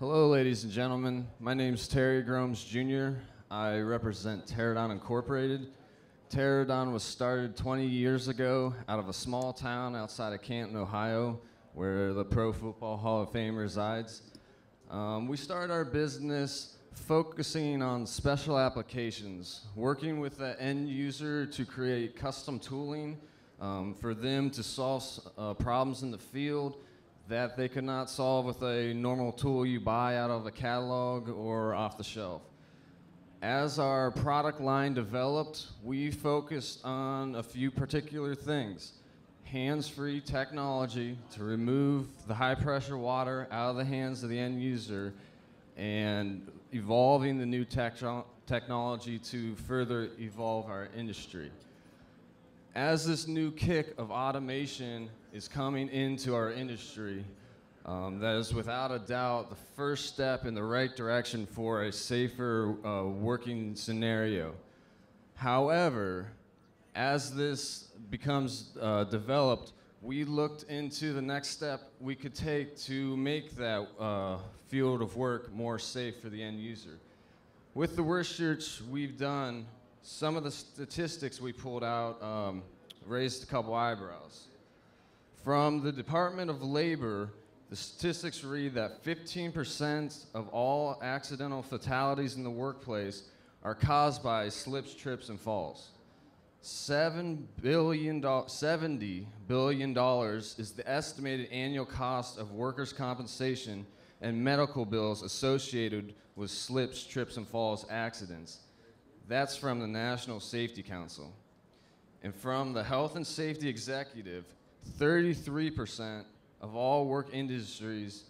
Hello, ladies and gentlemen. My name's Terry Gromes Jr. I represent Terydon Incorporated. Terydon was started 20 years ago out of a small town outside of Canton, Ohio, where the Pro Football Hall of Fame resides. We started our business focusing on special applications, working with the end user to create custom tooling for them to solve problems in the field that they could not solve with a normal tool you buy out of a catalog or off the shelf. As our product line developed, we focused on a few particular things. Hands-free technology to remove the high-pressure water out of the hands of the end user, and evolving the new technology to further evolve our industry. As this new kick of automation is coming into our industry, that is without a doubt the first step in the right direction for a safer working scenario. However, as this becomes developed, we looked into the next step we could take to make that field of work more safe for the end user. With the research we've done, some of the statistics we pulled out raised a couple eyebrows. From the Department of Labor, the statistics read that 15% of all accidental fatalities in the workplace are caused by slips, trips, and falls. $70 billion is the estimated annual cost of workers' compensation and medical bills associated with slips, trips, and falls accidents. That's from the National Safety Council. And from the Health and Safety Executive, 33% of all work industries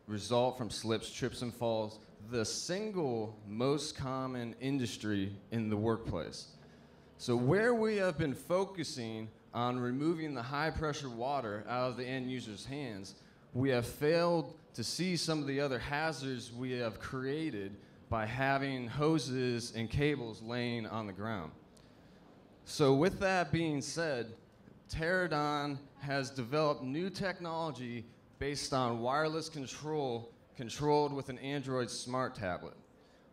result from slips, trips, and falls, the single most common industry in the workplace. So where we have been focusing on removing the high-pressure water out of the end user's hands, we have failed to see some of the other hazards we have created by having hoses and cables laying on the ground. So with that being said, Terydon has developed new technology based on wireless control, controlled with an Android smart tablet.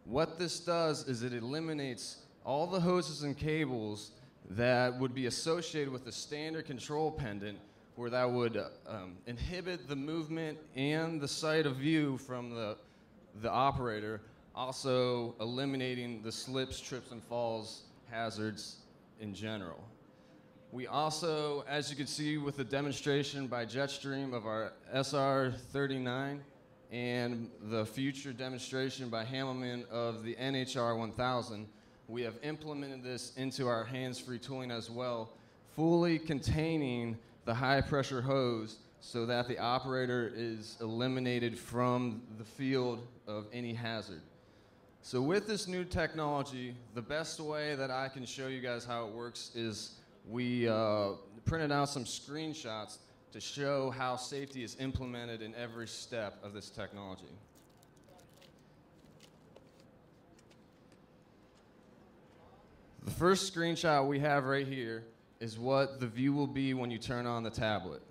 What this does is it eliminates all the hoses and cables that would be associated with the standard control pendant, where that would inhibit the movement and the sight of view from the operator, also eliminating the slips, trips, and falls hazards in general. We also, as you can see with the demonstration by Jetstream of our SR39 and the future demonstration by Hammelman of the NHR 1000, we have implemented this into our hands-free tooling as well, fully containing the high-pressure hose so that the operator is eliminated from the field of any hazard. So with this new technology, the best way that I can show you guys how it works is we printed out some screenshots to show how safety is implemented in every step of this technology. The first screenshot we have right here is what the view will be when you turn on the tablet.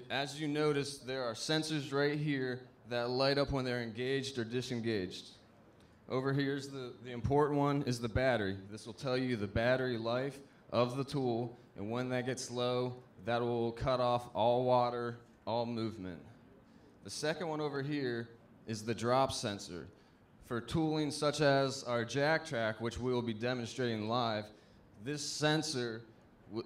As you notice, there are sensors right here that light up when they're engaged or disengaged. Over here's the important one is the battery. This will tell you the battery life of the tool, and when that gets low, that will cut off all water, all movement. The second one over here is the drop sensor. For tooling such as our jack track, which we will be demonstrating live, this sensor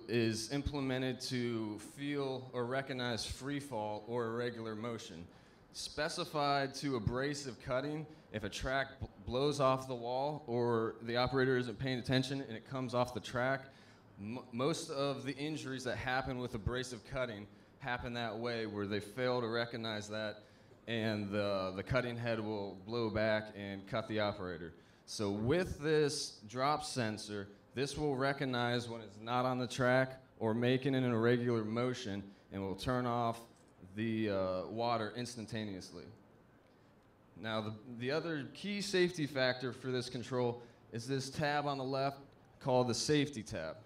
is implemented to feel or recognize free fall or irregular motion. Specified to abrasive cutting, if a track blows off the wall or the operator isn't paying attention and it comes off the track, most of the injuries that happen with abrasive cutting happen that way, where they fail to recognize that and the cutting head will blow back and cut the operator. So with this drop sensor, this will recognize when it's not on the track or making an irregular motion, and will turn off the water instantaneously. Now, the other key safety factor for this control is this tab on the left called the safety tab.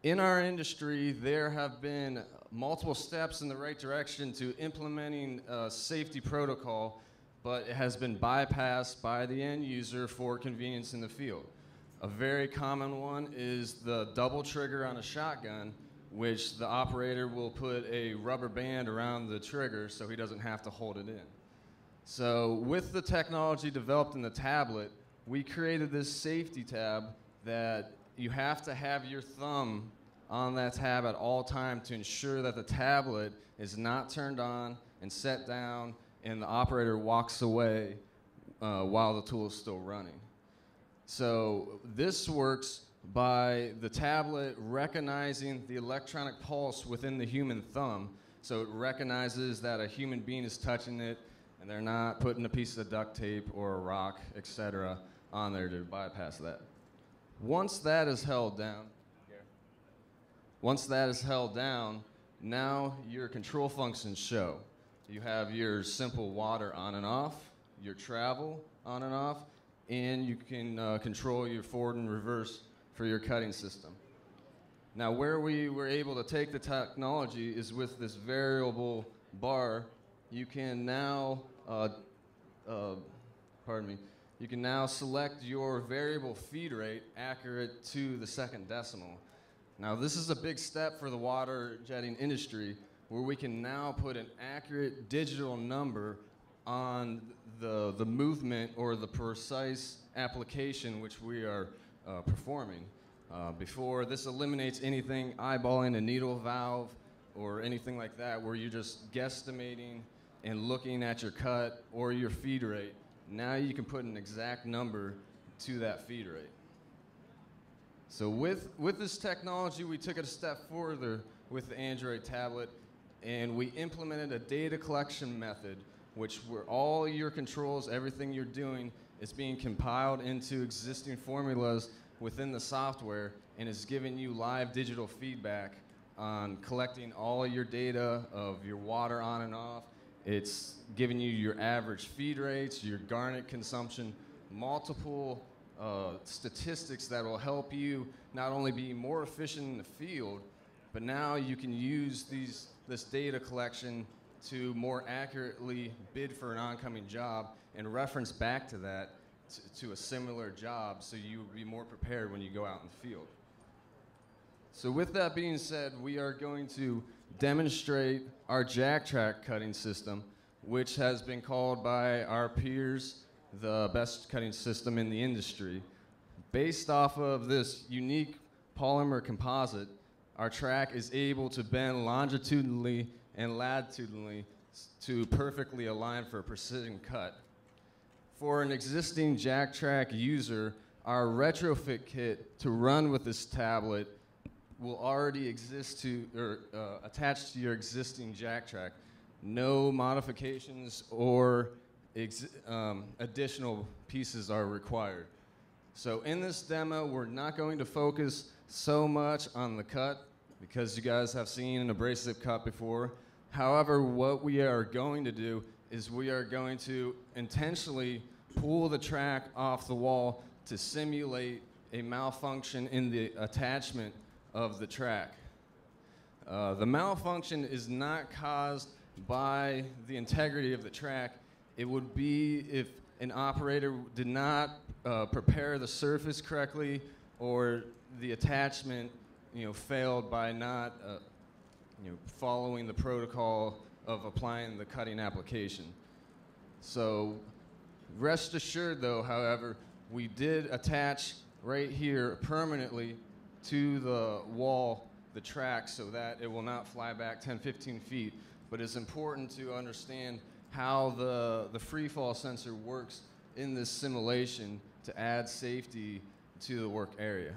In our industry, there have been multiple steps in the right direction to implementing a safety protocol, but it has been bypassed by the end user for convenience in the field. A very common one is the double trigger on a shotgun, which the operator will put a rubber band around the trigger so he doesn't have to hold it in. So with the technology developed in the tablet, we created this safety tab that you have to have your thumb on that tab at all times to ensure that the tablet is not turned on and set down and the operator walks away while the tool is still running. So this works by the tablet recognizing the electronic pulse within the human thumb. So it recognizes that a human being is touching it and they're not putting a piece of duct tape or a rock, etc., on there to bypass that. Once that is held down, now your control functions show. You have your simple water on and off, your travel on and off, and you can control your forward and reverse for your cutting system. Now, where we were able to take the technology is with this variable bar. You can now, you can now select your variable feed rate accurate to the second decimal. Now, this is a big step for the water jetting industry, where we can now put an accurate digital number on the movement or the precise application which we are performing. Before, this eliminates anything eyeballing a needle valve or anything like that, where you're just guesstimating and looking at your cut or your feed rate. Now you can put an exact number to that feed rate. So with this technology, we took it a step further with the Android tablet, and we implemented a data collection method, which where all your controls, everything you're doing, is being compiled into existing formulas within the software and is giving you live digital feedback on collecting all your data of your water on and off. It's giving you your average feed rates, your garnet consumption, multiple statistics that will help you not only be more efficient in the field, but now you can use this data collection to more accurately bid for an oncoming job and reference back to that to a similar job, so you will be more prepared when you go out in the field. So with that being said, we are going to demonstrate our jack track cutting system, which has been called by our peers the best cutting system in the industry. Based off of this unique polymer composite, our track is able to bend longitudinally and latitudinally to perfectly align for a precision cut. For an existing jack track user, our retrofit kit to run with this tablet will already exist attached to your existing jack track. No modifications or additional pieces are required. So in this demo, we're not going to focus so much on the cut because you guys have seen an abrasive cut before. However, what we are going to do is we are going to intentionally pull the track off the wall to simulate a malfunction in the attachment of the track. The malfunction is not caused by the integrity of the track. It would be if an operator did not prepare the surface correctly, or the attachment, failed by not, following the protocol of applying the cutting application. So, rest assured, though, however, we did attach right here permanently to the wall the track so that it will not fly back 10-15 feet. But it's important to understand how the free fall sensor works in this simulation to add safety to the work area.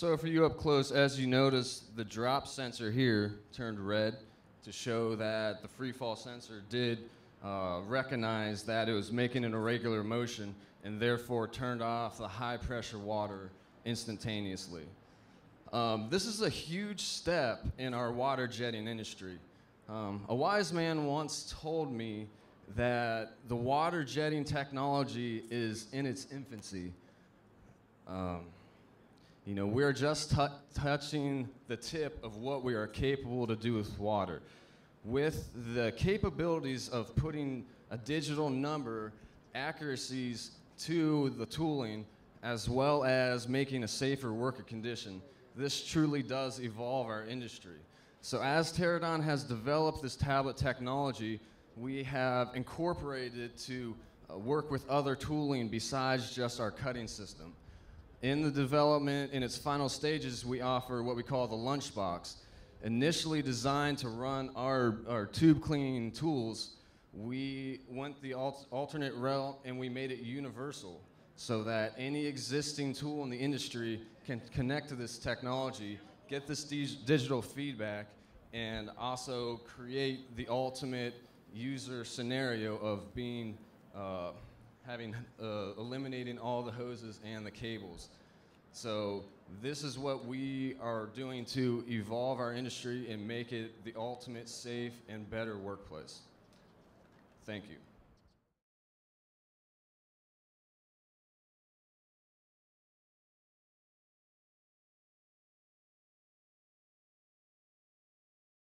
So for you up close, as you notice, the drop sensor here turned red to show that the free fall sensor did recognize that it was making an irregular motion and therefore turned off the high pressure water instantaneously. This is a huge step in our water jetting industry. A wise man once told me that the water jetting technology is in its infancy. You know, we're just touching the tip of what we are capable to do with water. With the capabilities of putting a digital number accuracies to the tooling, as well as making a safer worker condition, this truly does evolve our industry. So as Terydon has developed this tablet technology, we have incorporated it to work with other tooling besides just our cutting system. In the development, in its final stages, we offer what we call the lunchbox. Initially designed to run our tube cleaning tools, we went the alternate route and we made it universal so that any existing tool in the industry can connect to this technology, get this digital feedback, and also create the ultimate user scenario of being eliminating all the hoses and the cables. So this is what we are doing to evolve our industry and make it the ultimate safe and better workplace. Thank you.